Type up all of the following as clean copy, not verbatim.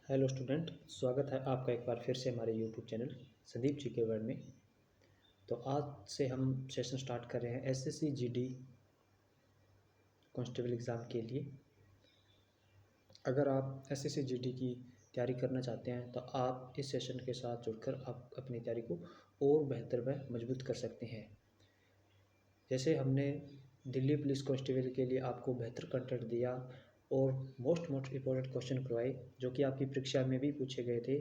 Hello student, स्वागत है आपका एक बार फिर से हमारे यूट्यूब चैनल संदीप जी के वर्ड में। तो आज से हम सेशन स्टार्ट कर रहे हैं एसएससी जीडी कांस्टेबल एग्ज़ाम के लिए। अगर आप एसएससी जीडी की तैयारी करना चाहते हैं तो आप इस सेशन के साथ जुड़कर आप अपनी तैयारी को और बेहतर व मजबूत कर सकते हैं। जैसे हमने दिल्ली पुलिस कांस्टेबल के लिए आपको बेहतर कंटेंट दिया और मोस्ट इम्पोर्टेंट क्वेश्चन करवाए जो कि आपकी परीक्षा में भी पूछे गए थे,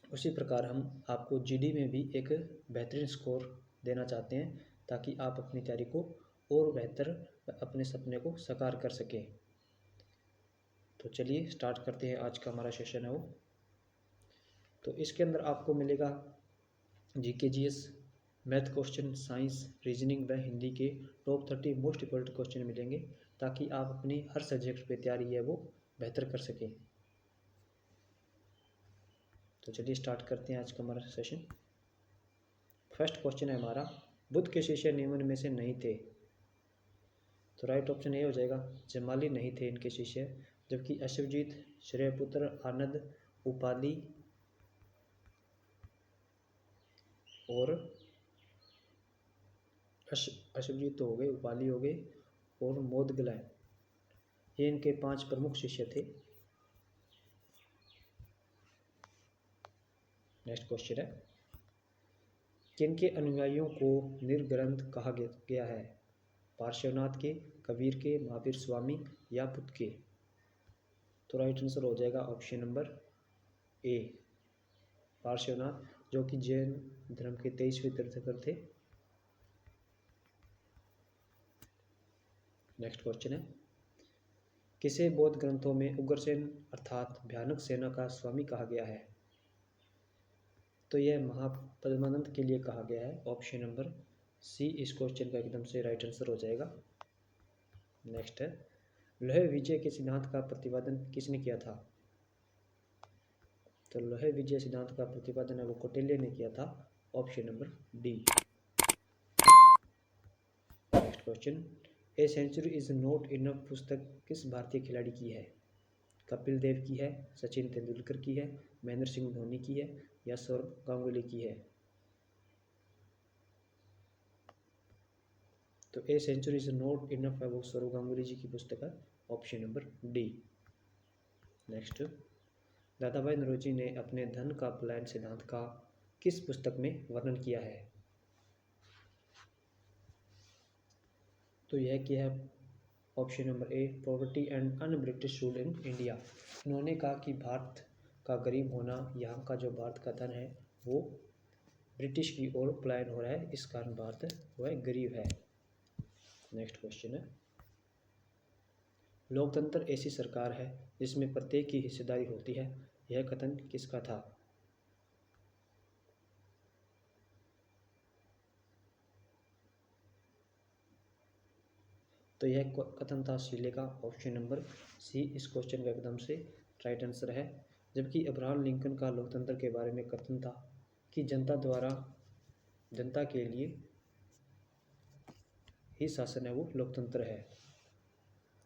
उसी प्रकार हम आपको जीडी में भी एक बेहतरीन स्कोर देना चाहते हैं ताकि आप अपनी तैयारी को और बेहतर अपने सपने को साकार कर सकें। तो चलिए स्टार्ट करते हैं। आज का हमारा सेशन है वो। तो इसके अंदर आपको मिलेगा GK GS, math question, science, reasoning व हिंदी के टॉप 30 मोस्ट इम्पोर्टेंट क्वेश्चन मिलेंगे ताकि आप अपनी हर सब्जेक्ट पे तैयारी है वो बेहतर कर सकें। तो चलिए स्टार्ट करते हैं आज का हमारा सेशन। फर्स्ट क्वेश्चन है हमारा, बुद्ध के शिष्य निम्न में से नहीं थे। तो राइट ऑप्शन ये हो जाएगा, जमाली नहीं थे इनके शिष्य, जबकि अश्वजीत, श्रेयपुत्र, आनंद, उपाली और अश्वजीत तो हो गए, उपाली हो गए और मोदगला, ये इनके 5 प्रमुख शिष्य थे। नेक्स्ट क्वेश्चन है, किनके अनुयायियों को निर्ग्रंथ कहा गया है? पार्श्वनाथ के, कबीर के, महावीर स्वामी या बुद्ध के? तो राइट आंसर हो जाएगा ऑप्शन नंबर ए, पार्श्वनाथ, जो कि जैन धर्म के 23वें तीर्थंकर थे। नेक्स्ट क्वेश्चन है, किसे बौद्ध ग्रंथों में उग्रसेन अर्थात भयानक सेना का स्वामी कहा गया है? तो यह महापद्मानंद के लिए कहा गया है। ऑप्शन नंबर सी इस क्वेश्चन का एकदम से राइट आंसर हो जाएगा। नेक्स्ट है, लोहे विजय के सिद्धांत का प्रतिपादन किसने किया था? तो लोहे विजय सिद्धांत का प्रतिपादन है वो कौटिल्य ने किया था। Option number D. Next question, a century is not enough पुस्तक किस भारतीय खिलाड़ी की है? कपिल देव की है, सचिन तेंदुलकर की है, महेंद्र सिंह धोनी की है या सौरव गांगुली की है? तो a century is not enough है वो सौरव गांगुली जी की पुस्तक है। Option number D. नेक्स्ट, दादा भाई नौरोजी ने अपने धन का पलायन सिद्धांत का किस पुस्तक में वर्णन किया है? तो यह क्या है? Option number A, poverty and un British rule in India. इन्होंने कहा कि भारत का गरीब होना, यहाँ का जो भारत का धन है वो ब्रिटिश की ओर पलायन हो रहा है, इस कारण भारत वह गरीब है। नेक्स्ट क्वेश्चन है, लोकतंत्र ऐसी सरकार है जिसमें प्रत्येक की हिस्सेदारी होती है, यह कथन किसका था? तो यह कथन था शीले का। ऑप्शन नंबर सी इस क्वेश्चन का एकदम से राइट आंसर है। जबकि अब्राहम लिंकन का लोकतंत्र के बारे में कथन था कि जनता द्वारा जनता के लिए ही शासन है वो लोकतंत्र है।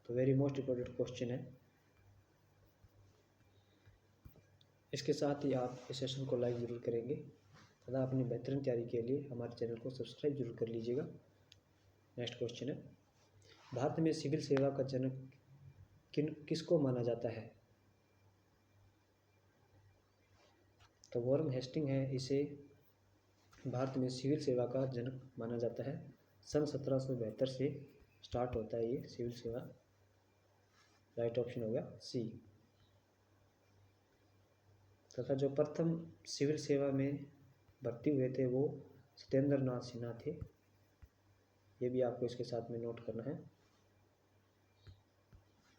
तो वेरी मोस्ट इम्पोर्टेंट क्वेश्चन है। इसके साथ ही आप इस सेशन को लाइक ज़रूर करेंगे तथा अपनी बेहतरीन तैयारी के लिए हमारे चैनल को सब्सक्राइब जरूर कर लीजिएगा। नेक्स्ट क्वेश्चन है, भारत में सिविल सेवा का जनक किसको माना जाता है? तो वॉरेन हेस्टिंग है, इसे भारत में सिविल सेवा का जनक माना जाता है। सन 1772 से स्टार्ट होता है ये सिविल सेवा। राइट ऑप्शन हो गया सी। तथा जो प्रथम सिविल सेवा में भर्ती हुए थे वो सत्येंद्र नाथ सिन्हा थे। ये भी आपको इसके साथ में नोट करना है।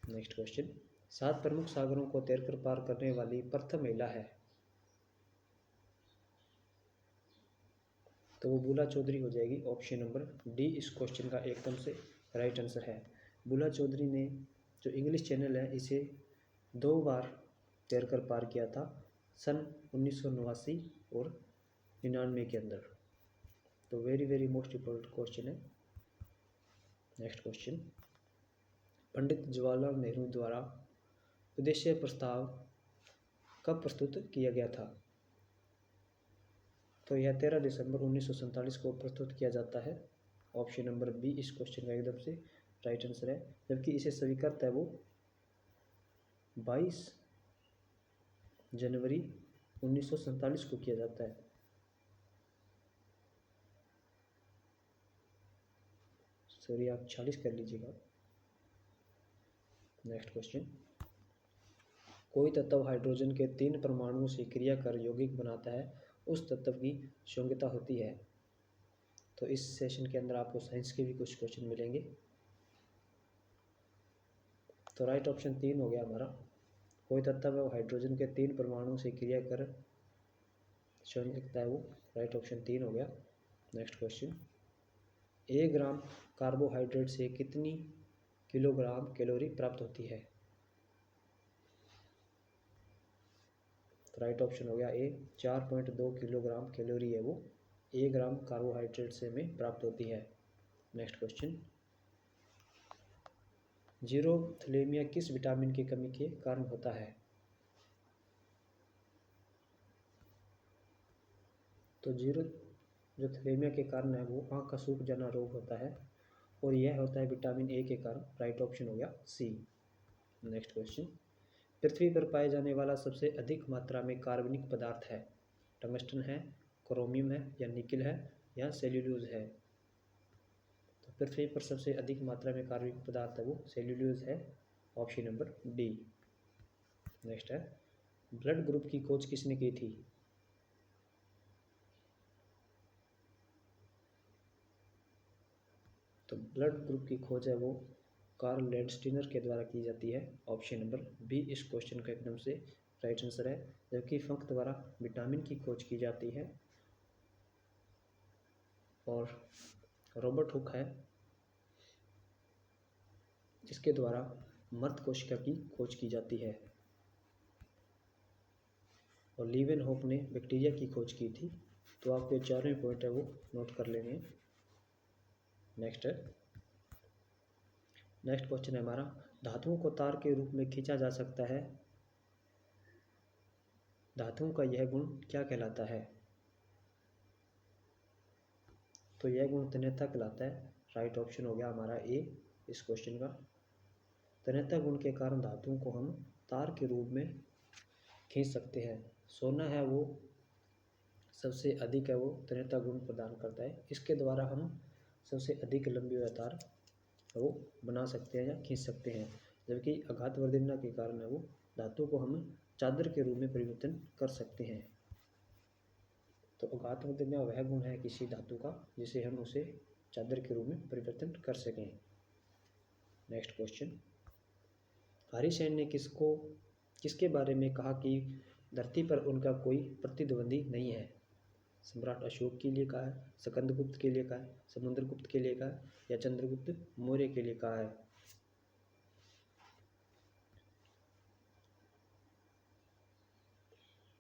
नेक्स्ट क्वेश्चन, 7 प्रमुख सागरों को तैरकर पार करने वाली प्रथम महिला है? तो वो बुला चौधरी हो जाएगी। ऑप्शन नंबर डी इस क्वेश्चन का एकदम से राइट आंसर है। बुला चौधरी ने जो इंग्लिश चैनल है इसे 2 बार तैरकर पार किया था, सन 1989 और 99 के अंदर। तो वेरी मोस्ट इम्पोर्टेंट क्वेश्चन है। नेक्स्ट क्वेश्चन, पंडित जवाहरलाल नेहरू द्वारा उद्देश्य प्रस्ताव कब प्रस्तुत किया गया था? तो यह 13 दिसंबर 1947 को प्रस्तुत किया जाता है। ऑप्शन नंबर बी इस क्वेश्चन का एकदम से राइट आंसर है। जबकि इसे स्वीकृत है वो 22 जनवरी 1947 को किया जाता है। सॉरी, आप 46 कर लीजिएगा। नेक्स्ट क्वेश्चन, कोई तत्व हाइड्रोजन के 3 परमाणुओं से क्रिया कर यौगिक बनाता है, उस तत्व की संयोगिता होती है। तो इस सेशन के अंदर आपको साइंस के भी कुछ क्वेश्चन मिलेंगे। तो राइट ऑप्शन 3 हो गया हमारा। कोई तत्व है वो हाइड्रोजन के 3 परमाणुओं से क्रिया कर संयोगिता है वो। राइट ऑप्शन 3 हो गया। नेक्स्ट क्वेश्चन, 1 ग्राम कार्बोहाइड्रेट से कितनी किलोग्राम कैलोरी प्राप्त होती है? तो राइट ऑप्शन हो गया ए, 4.2 किलोग्राम कैलोरी है वो 1 ग्राम कार्बोहाइड्रेट से में प्राप्त होती है। नेक्स्ट क्वेश्चन, जीरोथैलेमिया किस विटामिन की कमी के कारण होता है? तो जीरोथैलेमिया के कारण है वो आँख का सूख जाना रोग होता है और यह होता है विटामिन ए के कारण। राइट ऑप्शन हो गया सी। नेक्स्ट क्वेश्चन, पृथ्वी पर पाए जाने वाला सबसे अधिक मात्रा में कार्बनिक पदार्थ है? टंगस्टन है, क्रोमियम है, या निकिल है, या सेल्यूलोज है? तो पृथ्वी पर सबसे अधिक मात्रा में कार्बनिक पदार्थ है वो सेल्यूलोज है। Option number D. नेक्स्ट है, ब्लड ग्रुप की खोज किसने की थी? तो ब्लड ग्रुप की खोज है वो कार्ल लैंडस्टीनर के द्वारा की जाती है। ऑप्शन नंबर बी इस क्वेश्चन का एकदम से राइट आंसर है। जबकि फंक द्वारा विटामिन की खोज की जाती है और रॉबर्ट हुक है जिसके द्वारा मृत कोशिका की खोज की जाती है। और लीवेन होप ने बैक्टीरिया की खोज की थी। तो आपको ये चारों पॉइंट है वो नोट कर लेने हैं। नेक्स्ट क्वेश्चन है हमारा, धातुओं को तार के रूप में खींचा जा सकता है, धातुओं का यह गुण क्या कहलाता है? तो यह गुण तन्यता कहलाता है। राइट ऑप्शन हो गया हमारा ए इस क्वेश्चन का। तन्यता गुण के कारण धातुओं को हम तार के रूप में खींच सकते हैं। सोना है वो सबसे अधिक है वो तन्यता गुण प्रदान करता है। इसके द्वारा हम सबसे अधिक लंबी तार वो बना सकते हैं या खींच सकते हैं। जबकि आघातवर्धनता के कारण है वो धातु को हम चादर के रूप में परिवर्तन कर सकते हैं। तो आघातवर्धनता वह गुण है किसी धातु का जिसे हम उसे चादर के रूप में परिवर्तन कर सकें। नेक्स्ट क्वेश्चन, हरिसेन ने किसके बारे में कहा कि धरती पर उनका कोई प्रतिद्वंदी नहीं है? सम्राट अशोक के लिए कहा है, स्कंदगुप्त के लिए कहा है, समुद्रगुप्त के लिए कहा है, या चंद्रगुप्त मौर्य के लिए कहा है?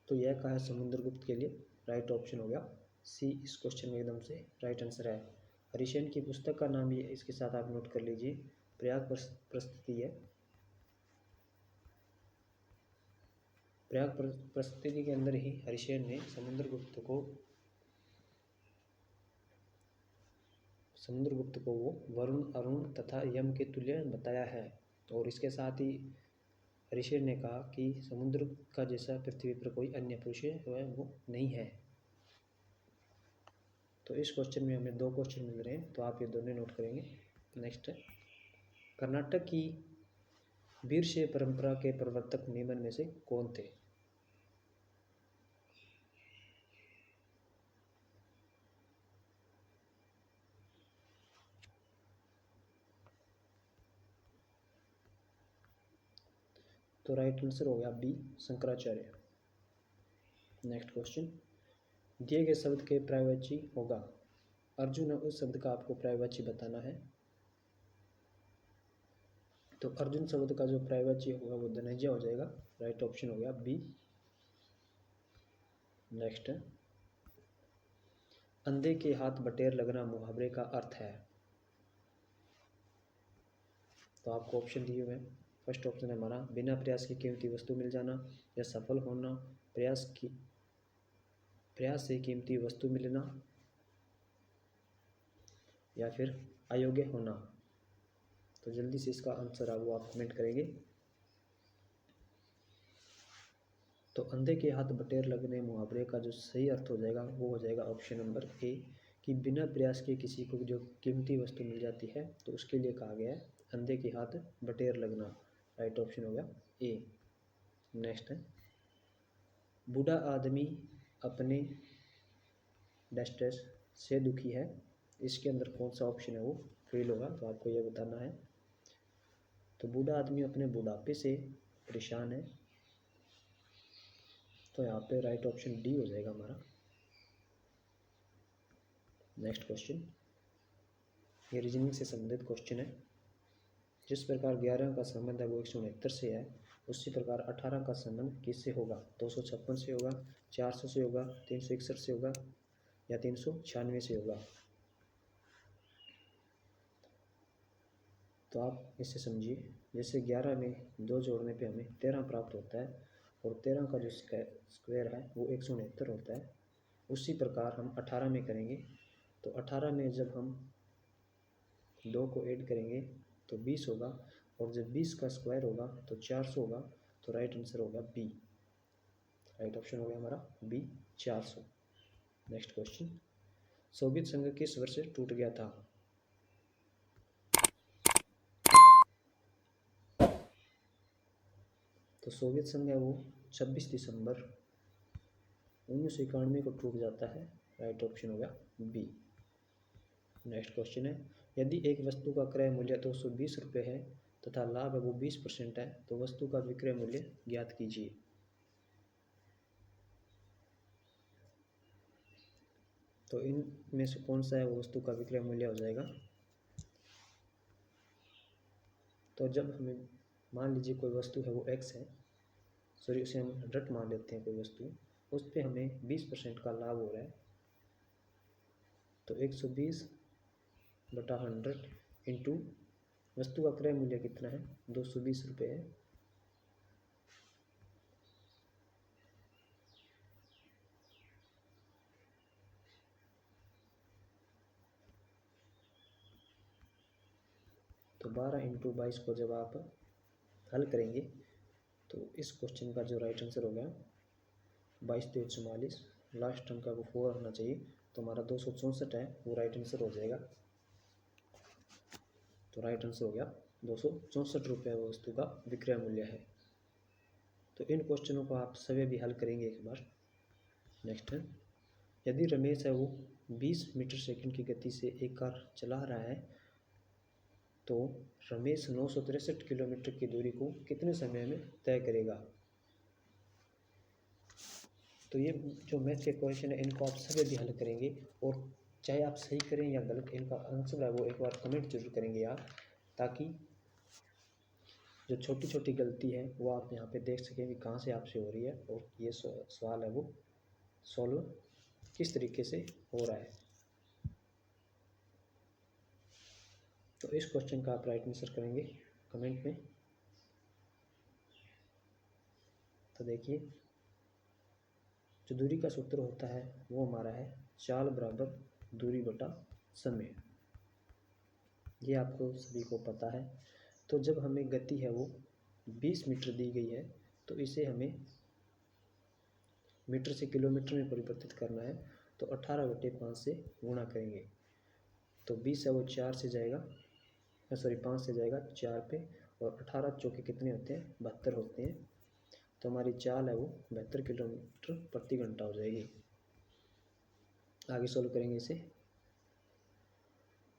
तो यह कहा है समुद्रगुप्त के लिए। राइट ऑप्शन हो गया सी इस क्वेश्चन में एकदम से राइट आंसर है। हरिसेन की पुस्तक का नाम ये इसके साथ आप नोट कर लीजिए, प्रयाग प्रस्तुति है। प्रयाग प्रस्तुति के अंदर ही हरिसेन ने समुद्रगुप्त को वो वरुण, अरुण तथा यम के तुल्य बताया है। और इसके साथ ही हरिसेन ने कहा कि समुद्र का जैसा पृथ्वी पर कोई अन्य पुरुष है वो नहीं है। तो इस क्वेश्चन में हमें 2 क्वेश्चन मिल रहे हैं, तो आप ये दोनों नोट करेंगे। नेक्स्ट है, कर्नाटक की वीरशैव परंपरा के प्रवर्तक निम्न में से कौन थे? तो राइट आंसर हो गया बी शंकराचार्य। नेक्स्ट क्वेश्चन, दिए गए शब्द के पर्यायवाची होगा। अर्जुन है उस शब्द का आपको पर्यायवाची बताना है। तो अर्जुन शब्द का जो पर्यायवाची होगा वो धनंजय हो जाएगा। राइट ऑप्शन हो गया बी। नेक्स्ट, अंधे के हाथ बटेर लगना मुहावरे का अर्थ है। तो आपको ऑप्शन दिए हुए हैं। फर्स्ट ऑप्शन है हमारा बिना प्रयास की कीमती वस्तु मिल जाना, या सफल होना, प्रयास से कीमती वस्तु मिलना, या फिर अयोग्य होना। तो जल्दी से इसका आंसर वो आप कमेंट करेंगे। तो अंधे के हाथ बटेर लगने मुहावरे का जो सही अर्थ हो जाएगा वो हो जाएगा ऑप्शन नंबर ए, कि बिना प्रयास के किसी को जो कीमती वस्तु मिल जाती है तो उसके लिए कहा गया है अंधे के हाथ बटेर लगना। राइट ऑप्शन हो गया ए। नेक्स्ट है, बूढ़ा आदमी अपने डैश से दुखी है। इसके अंदर कौन सा ऑप्शन है वो फेल होगा, तो आपको यह बताना है। तो बूढ़ा आदमी अपने बुढ़ापे से परेशान है, तो यहाँ पे राइट ऑप्शन डी हो जाएगा हमारा। नेक्स्ट क्वेश्चन, ये रीजनिंग से संबंधित क्वेश्चन है। जिस प्रकार 11 का संबंध है वो 169 से है, उसी प्रकार 18 का संबंध किससे होगा? 256 से होगा, 400 से होगा, 361 से होगा, या 396 से होगा। तो आप इससे समझिए, जैसे 11 में 2 जोड़ने पे हमें 13 प्राप्त होता है, और 13 का जो स्क्वायर है वो 169 होता है। उसी प्रकार हम 18 में करेंगे, तो 18 में जब हम 2 को ऐड करेंगे तो 20 होगा, और जब 20 का स्क्वायर होगा तो 400 होगा। तो राइट आंसर होगा बी। राइट ऑप्शन हो गया हमारा बी, 400। नेक्स्ट क्वेश्चन, सोवियत संघ किस वर्ष टूट गया था? तो सोवियत संघ है वो 26 दिसंबर 1991 को टूट जाता है। राइट ऑप्शन हो गया बी। नेक्स्ट क्वेश्चन है, यदि एक वस्तु का क्रय मूल्य 220 रुपये है तथा लाभ है वो 20% है, तो वस्तु का विक्रय मूल्य ज्ञात कीजिए। तो इनमें से कौन सा है वो वस्तु का विक्रय मूल्य हो जाएगा? तो जब हमें मान लीजिए कोई वस्तु है वो एक्स है, सॉरी उसे हम 100 मान लेते हैं, कोई वस्तु उस पर हमें 20% का लाभ हो रहा है, तो 120/100 इंटू वस्तु का क्रय मूल्य कितना है? 220 रुपये है। तो 12 इंटू 22 को जब आप हल करेंगे तो इस क्वेश्चन का जो राइट आंसर होगा 22×3 = 44, लास्ट अंक का वो 4 होना चाहिए, तो हमारा 264 है वो राइट आंसर हो जाएगा। तो राइट आंसर हो गया 264 रुपये वस्तु का विक्रय मूल्य है। तो इन क्वेश्चनों को आप सभी भी हल करेंगे एक बार। नेक्स्ट है, यदि रमेश है वो 20 मीटर सेकंड की गति से एक कार चला रहा है, तो रमेश 963 किलोमीटर की दूरी को कितने समय में तय करेगा? तो ये जो मैथ के क्वेश्चन है इनको आप सभी भी हल करेंगे, और चाहे आप सही करें या गलत, इनका आंसर है वो एक बार कमेंट जरूर करेंगे आप, ताकि जो छोटी छोटी गलती है वो आप यहाँ पे देख सकें कि कहाँ से आपसे हो रही है, और ये सवाल है वो सॉल्व किस तरीके से हो रहा है। तो इस क्वेश्चन का आप राइट आंसर करेंगे कमेंट में। तो देखिए, जो दूरी का सूत्र होता है वो हमारा है चाल बराबर दूरी बटा समय। ये आपको सभी को पता है। तो जब हमें गति है वो 20 मीटर दी गई है, तो इसे हमें मीटर से किलोमीटर में परिवर्तित करना है, तो 18/5 से गुणा करेंगे। तो 20 है वो 4 से जाएगा, सॉरी 5 से जाएगा 4 पे, और 18 चौके कितने होते हैं? 72 होते हैं। तो हमारी चाल है वो 72 किलोमीटर प्रति घंटा हो जाएगी। आगे सॉल्व करेंगे इसे,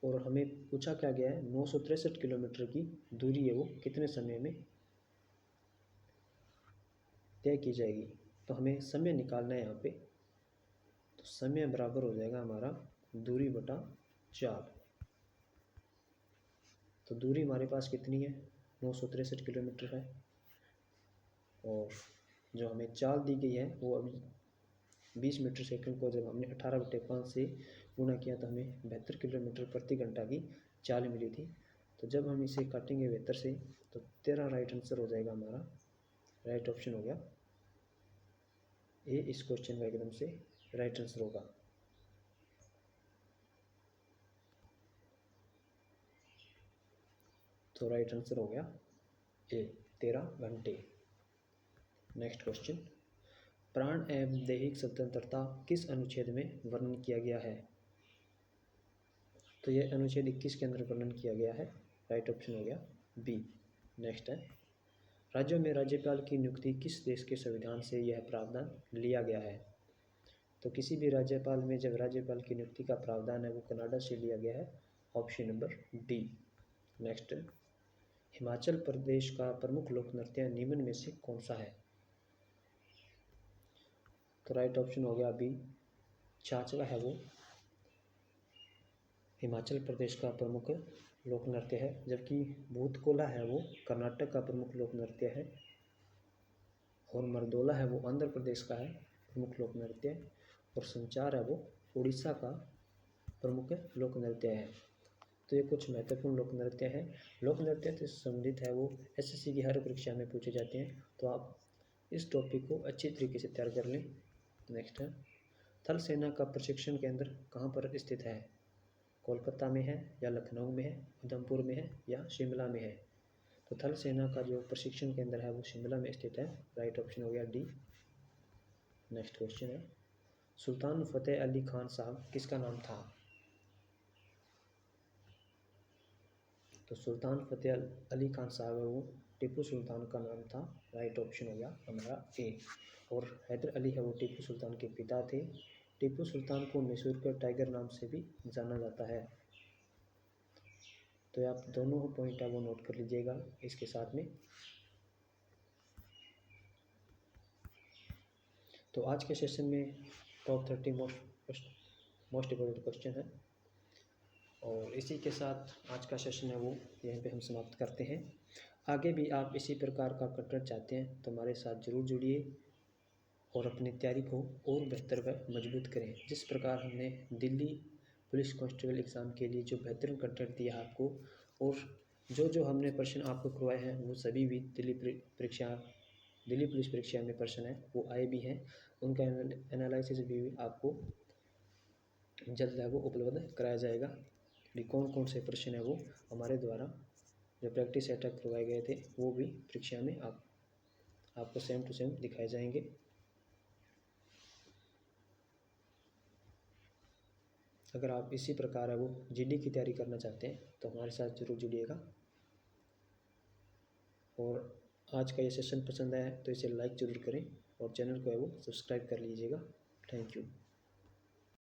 और हमें पूछा क्या गया है? 963 किलोमीटर की दूरी है वो कितने समय में तय की जाएगी। तो हमें समय निकालना है यहाँ पे, तो समय बराबर हो जाएगा हमारा दूरी बटा चाल। तो दूरी हमारे पास कितनी है? 963 किलोमीटर है, और जो हमें चाल दी गई है वो अभी 20 मीटर सेकंड को जब हमने 18/5 से गुणा किया तो हमें 72 किलोमीटर प्रति घंटा की चाल मिली थी। तो जब हम इसे काटेंगे बेहतर से तो 13 राइट आंसर हो जाएगा हमारा। राइट ऑप्शन हो गया ए, इस क्वेश्चन का एकदम से राइट आंसर होगा। तो राइट आंसर हो गया ए, 13 घंटे। नेक्स्ट क्वेश्चन, प्राण एवं दैहिक स्वतंत्रता किस अनुच्छेद में वर्णन किया गया है? तो यह अनुच्छेद 21 के अंदर वर्णन किया गया है। राइट ऑप्शन हो गया बी। नेक्स्ट है, राज्यों में राज्यपाल की नियुक्ति किस देश के संविधान से यह प्रावधान लिया गया है? तो किसी भी राज्यपाल में जब राज्यपाल की नियुक्ति का प्रावधान है वो कनाडा से लिया गया है। Option number D. Next, Himachal Pradesh का प्रमुख लोक नृत्य निम्न में से कौन सा है? तो राइट ऑप्शन हो गया बी, छाछवा है वो हिमाचल प्रदेश का प्रमुख लोक नृत्य है, जबकि भूतकोला है वो कर्नाटक का प्रमुख लोक नृत्य है, और मरदोला है वो आंध्र प्रदेश का है प्रमुख लोक नृत्य, और संचार है वो उड़ीसा का प्रमुख लोक नृत्य है। तो ये कुछ महत्वपूर्ण लोक नृत्य हैं। लोक नृत्य से संबंधित है वो एसएससी की हर परीक्षा में पूछे जाते हैं, तो आप इस टॉपिक को अच्छी तरीके से तैयार कर लें। नेक्स्ट है, थल सेना का प्रशिक्षण केंद्र कहाँ पर स्थित है? कोलकाता में है या लखनऊ में है, उधमपुर में है या शिमला में है? तो थल सेना का जो प्रशिक्षण केंद्र है वो शिमला में स्थित है। राइट ऑप्शन हो गया डी। नेक्स्ट क्वेश्चन है, सुल्तान फतेह अली खान साहब किसका नाम था? तो सुल्तान फतेह अली खान साहब है वो टीपू सुल्तान का नाम था। राइट ऑप्शन हो गया हमारा ए। और हैदर अली है वो टीपू सुल्तान के पिता थे। टीपू सुल्तान को मैसूर के टाइगर नाम से भी जाना जाता है। तो आप दोनों पॉइंट है वो नोट कर लीजिएगा इसके साथ में। तो आज के सेशन में टॉप 30 मोस्ट इम्पोर्टेंट क्वेश्चन है, और इसी के साथ आज का सेशन है वो यहीं पे हम समाप्त करते हैं। आगे भी आप इसी प्रकार का कंटेंट चाहते हैं तो हमारे साथ ज़रूर जुड़िए और अपनी तैयारी को और बेहतर व मजबूत करें। जिस प्रकार हमने दिल्ली पुलिस कांस्टेबल एग्ज़ाम के लिए जो बेहतरीन कंटेंट दिया आपको, और जो हमने प्रश्न आपको करवाए हैं वो सभी भी दिल्ली पुलिस परीक्षा में प्रश्न है वो आए भी हैं। उनका एनालिसिस भी आपको जल्द है वो उपलब्ध कराया जाएगा कि कौन कौन से प्रश्न है वो हमारे द्वारा जो प्रैक्टिस सेटअप करवाए गए थे वो भी परीक्षा में आपको सेम टू सेम दिखाए जाएंगे। अगर आप इसी प्रकार है वो जीडी की तैयारी करना चाहते हैं तो हमारे साथ ज़रूर जुड़िएगा। और आज का ये सेशन पसंद आया तो इसे लाइक ज़रूर करें और चैनल को है वो सब्सक्राइब कर लीजिएगा। Thank you.